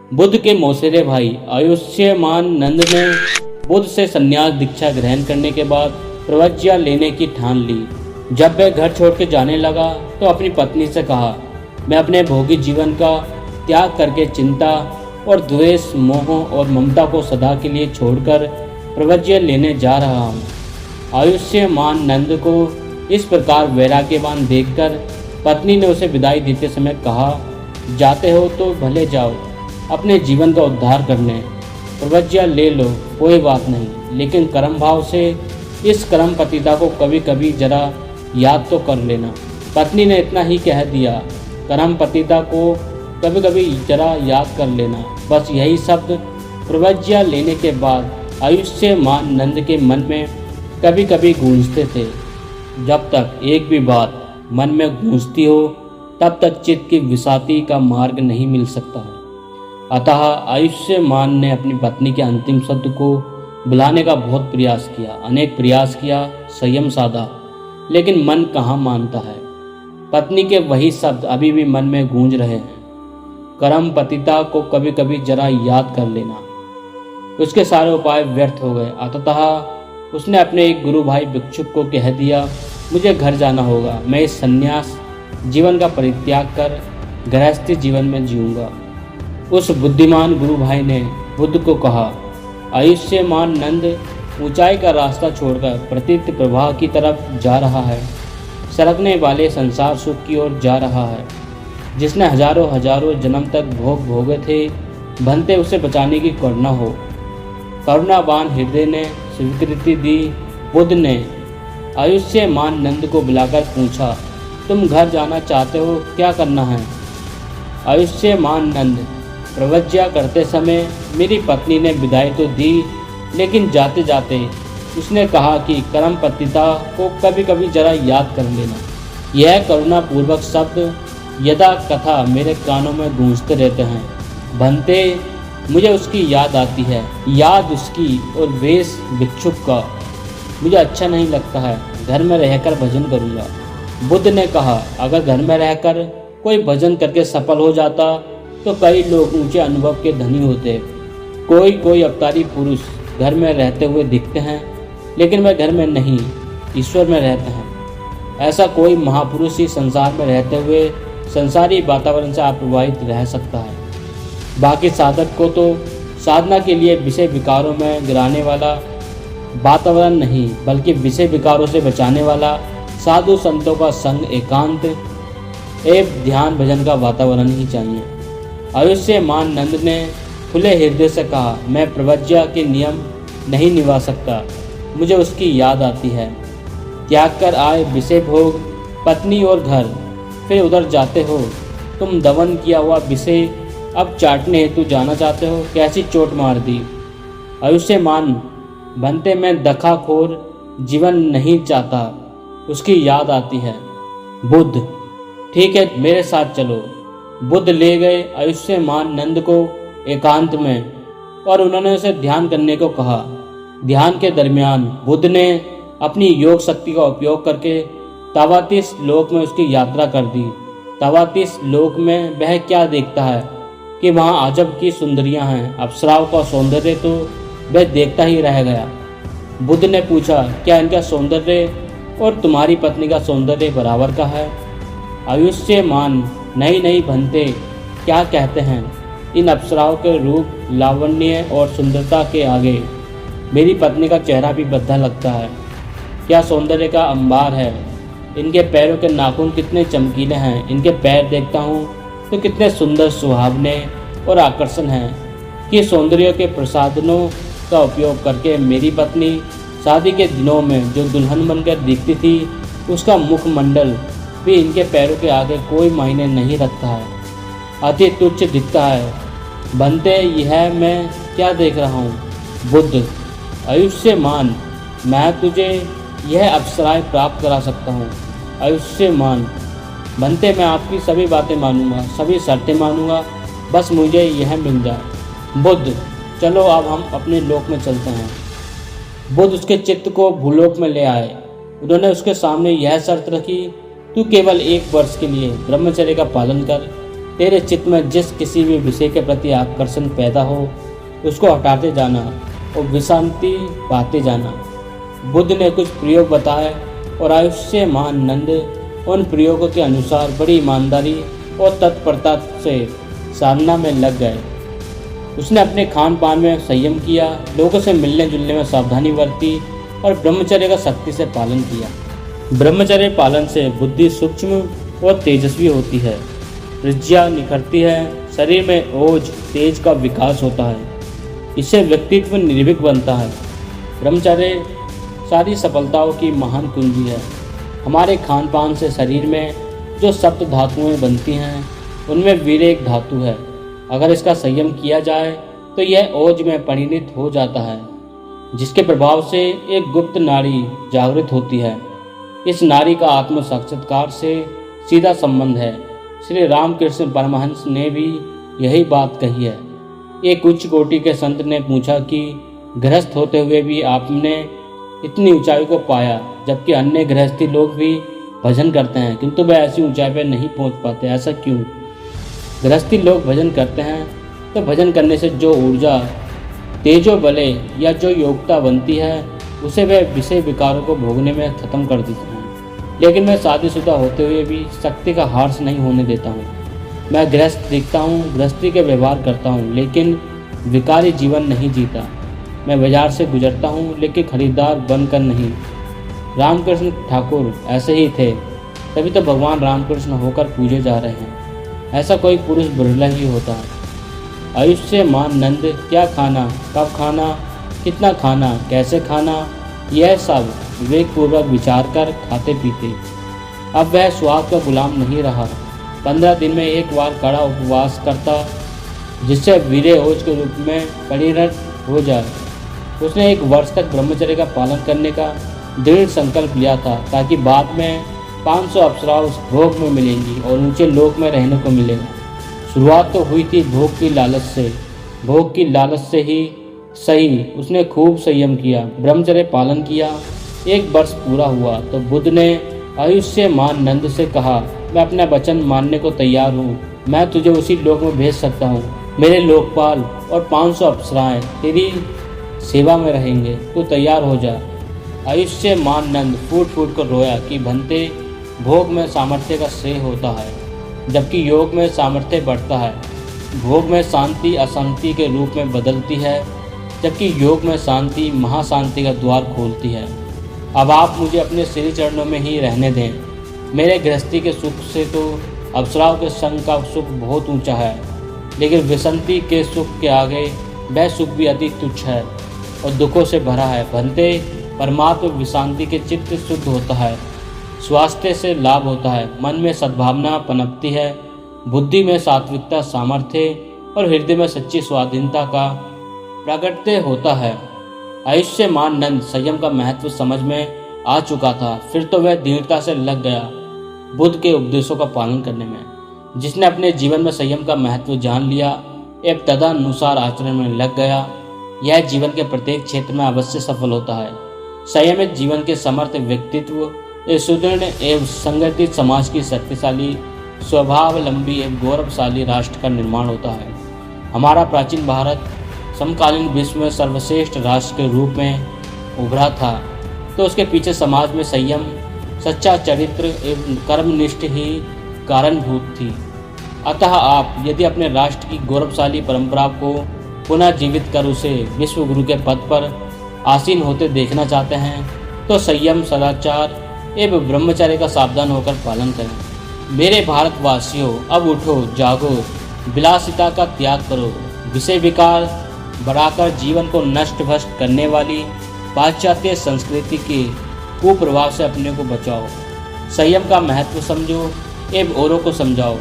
बुद्ध के मौसेरे भाई आयुष्यमान नंद ने बुद्ध से संन्यास दीक्षा ग्रहण करने के बाद प्रवज्ञा लेने की ठान ली। जब वह घर छोड़ के जाने लगा तो अपनी पत्नी से कहा, मैं अपने भोगी जीवन का त्याग करके चिंता और द्वेष, मोह और ममता को सदा के लिए छोड़कर प्रवज्ञा लेने जा रहा हूँ। आयुष्यमान नंद को इस प्रकार वैराग्यवान देखकर पत्नी ने उसे विदाई देते समय कहा, जाते हो तो भले जाओ, अपने जीवन का उद्धार करने। प्रवज्ञा ले लो, कोई बात नहीं, लेकिन कर्म भाव से इस कर्म पतिता को कभी कभी जरा याद तो कर लेना। पत्नी ने इतना ही कह दिया, कर्म पतिता को कभी कभी जरा याद कर लेना। बस यही शब्द प्रवज्ञा लेने के बाद आयुष्यमान नंद के मन में कभी कभी गूंजते थे। जब तक एक भी बात मन में गूंजती हो तब तक चित्त की विसाती का मार्ग नहीं मिल सकता है। अतः आयुष्यमान ने अपनी पत्नी के अंतिम शब्द को बुलाने का बहुत प्रयास किया, अनेक प्रयास किया, संयम साधा, लेकिन मन कहाँ मानता है। पत्नी के वही शब्द अभी भी मन में गूंज रहे हैं, कर्म पतिता को कभी कभी जरा याद कर लेना। उसके सारे उपाय व्यर्थ हो गए। अतः उसने अपने एक गुरु भाई भिक्षुक को कह दिया, मुझे घर जाना होगा, मैं इस संन्यास जीवन का परित्याग कर गृहस्थी जीवन में जीऊँगा। उस बुद्धिमान गुरु भाई ने बुद्ध को कहा, आयुष्यमान नंद ऊंचाई का रास्ता छोड़कर प्रतीत प्रवाह की तरफ जा रहा है, सरकने वाले संसार सुख की ओर जा रहा है। जिसने हजारों हजारों जन्म तक भोग भोगे थे, बनते उसे बचाने की करुणा हो। करुणावान हृदय ने स्वीकृति दी। बुद्ध ने आयुष्यमान नंद को बुलाकर पूछा, तुम घर जाना चाहते हो, क्या करना है? आयुष्यमान नंद, प्रवज्ञा करते समय मेरी पत्नी ने विदाई तो दी, लेकिन जाते जाते उसने कहा कि कर्म पतिता को कभी कभी जरा याद कर लेना। यह करुणापूर्वक शब्द यदा कथा मेरे कानों में गूंजते रहते हैं। बनते मुझे उसकी याद आती है, याद उसकी और वेश भिक्षुक का मुझे अच्छा नहीं लगता है। घर में रहकर भजन करूँगा। बुद्ध ने कहा, अगर घर में रहकर कोई भजन करके सफल हो जाता तो कई लोग ऊंचे अनुभव के धनी होते। कोई कोई अवतारी पुरुष घर में रहते हुए दिखते हैं, लेकिन वह घर में नहीं, ईश्वर में रहते हैं। ऐसा कोई महापुरुष ही संसार में रहते हुए संसारी वातावरण से अप्रभावित रह सकता है। बाकी साधक को तो साधना के लिए विषय विकारों में गिराने वाला वातावरण नहीं, बल्कि विषय विकारों से बचाने वाला साधु संतों का संग, एकांत एवं ध्यान भजन का वातावरण ही चाहिए। आयुष्यमान नंद ने खुले हृदय से कहा, मैं प्रवज्ञा के नियम नहीं निभा सकता, मुझे उसकी याद आती है। त्याग कर आए विषय भोग, पत्नी और घर, फिर उधर जाते हो। तुम दमन किया हुआ विषय अब चाटने हेतु जाना चाहते हो, कैसी चोट मार दी। आयुष्यमान बनते मैं दखाखोर जीवन नहीं चाहता, उसकी याद आती है। बुद्ध, ठीक है, मेरे साथ चलो। बुद्ध ले गए आयुष्यमान नंद को एकांत में और उन्होंने उसे ध्यान करने को कहा। ध्यान के दरमियान बुद्ध ने अपनी योग शक्ति का उपयोग करके तवातीस लोक में उसकी यात्रा कर दी। तवातीस लोक में वह क्या देखता है कि वहाँ अजब की सुंदरियाँ हैं। अप्सराओं का सौंदर्य तो वह देखता ही रह गया। बुद्ध ने पूछा, क्या इनका सौंदर्य और तुम्हारी पत्नी का सौंदर्य बराबर का है? आयुष्यमान, नहीं नहीं बनते, क्या कहते हैं? इन अप्सराओं के रूप, लावण्य और सुंदरता के आगे मेरी पत्नी का चेहरा भी बद्धा लगता है। क्या सौंदर्य का अंबार है। इनके पैरों के नाखून कितने चमकीले हैं। इनके पैर देखता हूँ तो कितने सुंदर, सुहावने और आकर्षण हैं कि सौंदर्य के प्रसाधनों का उपयोग करके मेरी पत्नी शादी के दिनों में जो दुल्हन बनकर दिखती थी, उसका मुखमंडल भी इनके पैरों के आगे कोई मायने नहीं रखता है, अति तुच्छ दिखता है। बनते यह मैं क्या देख रहा हूँ? बुद्ध, आयुष्यमान, मैं तुझे यह अप्सराएं प्राप्त करा सकता हूँ। आयुष्यमान, बनते मैं आपकी सभी बातें मानूंगा, सभी शर्तें मानूंगा, बस मुझे यह मिल जाए। बुद्ध, चलो अब हम अपने लोक में चलते हैं। बुद्ध उसके चित्त को भूलोक में ले आए। उन्होंने उसके सामने यह शर्त रखी, तू केवल 1 वर्ष के लिए ब्रह्मचर्य का पालन कर, तेरे चित्त में जिस किसी भी विषय के प्रति आकर्षण पैदा हो उसको हटाते जाना और विश्रांति पाते जाना। बुद्ध ने कुछ प्रयोग बताए और आयुष्यमान नंद उन प्रयोगों के अनुसार बड़ी ईमानदारी और तत्परता से साधना में लग गए। उसने अपने खान पान में संयम किया, लोगों से मिलने जुलने में सावधानी बरती और ब्रह्मचर्य का सख्ती से पालन किया। ब्रह्मचर्य पालन से बुद्धि सूक्ष्म और तेजस्वी होती है, प्रज्ञा निखरती है, शरीर में ओज तेज का विकास होता है, इससे व्यक्तित्व निर्भीक बनता है। ब्रह्मचर्य सारी सफलताओं की महान कुंजी है। हमारे खान पान से शरीर में जो सप्त धातुएं बनती हैं उनमें वीर्य एक धातु है। अगर इसका संयम किया जाए तो यह ओज में परिणत हो जाता है, जिसके प्रभाव से एक गुप्त नाड़ी जागृत होती है। इस नाड़ी का आत्म साक्षात्कार से सीधा संबंध है। श्री रामकृष्ण परमहंस ने भी यही बात कही है। एक उच्च कोटि के संत ने पूछा कि गृहस्थ होते हुए भी आपने इतनी ऊंचाई को पाया, जबकि अन्य गृहस्थी लोग भी भजन करते हैं किंतु वे ऐसी ऊंचाई पर नहीं पहुंच पाते, ऐसा क्यों? गृहस्थी लोग भजन करते हैं तो भजन करने से जो ऊर्जा, तेजो बले या जो योग्यता बनती है उसे वे विषय विकारों को भोगने में खत्म कर देते हैं। लेकिन मैं शादीशुदा होते हुए भी शक्ति का हार्स नहीं होने देता हूँ। मैं गृहस्थ दिखता हूँ, गृहस्थी के व्यवहार करता हूँ, लेकिन विकारी जीवन नहीं जीता। मैं बाजार से गुजरता हूँ लेकिन खरीदार बनकर नहीं। रामकृष्ण ठाकुर ऐसे ही थे, तभी तो भगवान रामकृष्ण होकर पूजे जा रहे हैं। ऐसा कोई पुरुष बिरला ही होता है। आयुष्यमान नंद, क्या खाना, कब खाना, कितना खाना, कैसे खाना, यह सब विवेकपूर्वक विचार कर खाते पीते। अब वह स्वाद का गुलाम नहीं रहा। 15 दिन में एक बार कड़ा उपवास करता, जिससे वीर्य ओज के रूप में परिणत हो जाए। उसने 1 वर्ष तक ब्रह्मचर्य का पालन करने का दृढ़ संकल्प लिया था, ताकि बाद में 500 अप्सरा उस भोग में मिलेंगी और ऊंचे लोक में रहने को मिलेगा। शुरुआत तो हुई थी भोग की लालच से। भोग की लालच से ही सही उसने खूब संयम किया, ब्रह्मचर्य पालन किया। 1 वर्ष पूरा हुआ तो बुद्ध ने आयुष्यमान नंद से कहा, मैं अपना वचन मानने को तैयार हूँ। मैं तुझे उसी लोक में भेज सकता हूँ। मेरे लोकपाल और 500 अप्सराएं तेरी सेवा में रहेंगे। तू तैयार हो जा। आयुष्यमान नंद फूट फूट कर रोया कि भंते, भोग में सामर्थ्य का श्रेय होता है, जबकि योग में सामर्थ्य बढ़ता है। भोग में शांति अशांति के रूप में बदलती है, जबकि योग में शांति महाशांति का द्वार खोलती है। अब आप मुझे अपने श्री चरणों में ही रहने दें। मेरे गृहस्थी के सुख से तो अप्सराओं के संग का सुख बहुत ऊंचा है, लेकिन विसंति के सुख के आगे वह सुख भी अति तुच्छ है और दुखों से भरा है। भंते, परमात्म विशांति के चित्त शुद्ध होता है, स्वास्थ्य से लाभ होता है, मन में सद्भावना पनपती है, बुद्धि में सात्विकता सामर्थ्य और हृदय में सच्ची स्वाधीनता का प्रगट्य होता है। आयुष्यमान नंद संयम का महत्व समझ में आ चुका था। फिर तो वह दृढ़ता से लग गया बुद्ध के उपदेशों का पालन करने में। जिसने अपने जीवन में संयम का महत्व जान लिया एवं तदनुसार आचरण में लग गया, यह जीवन के प्रत्येक क्षेत्र में अवश्य सफल होता है। संयमित जीवन के समर्थ व्यक्तित्व एक सुदृढ़ एवं संगठित समाज की शक्तिशाली, स्वभावलंबी एवं गौरवशाली राष्ट्र का निर्माण होता है। हमारा प्राचीन भारत समकालीन विश्व में सर्वश्रेष्ठ राष्ट्र के रूप में उभरा था, तो उसके पीछे समाज में संयम, सच्चा चरित्र एवं कर्मनिष्ठ ही कारणभूत थी। अतः आप यदि अपने राष्ट्र की गौरवशाली परंपरा को पुनः जीवित कर उसे विश्व गुरु के पद पर आसीन होते देखना चाहते हैं, तो संयम, सदाचार एवं ब्रह्मचर्य का सावधान होकर पालन करें। मेरे भारतवासियों, अब उठो, जागो, विलासिता का त्याग करो, विषय विकार बढ़ाकर जीवन को नष्ट भ्रष्ट करने वाली पाश्चात्य संस्कृति के कुप्रभाव से अपने को बचाओ। संयम का महत्व समझो एवं औरों को समझाओ।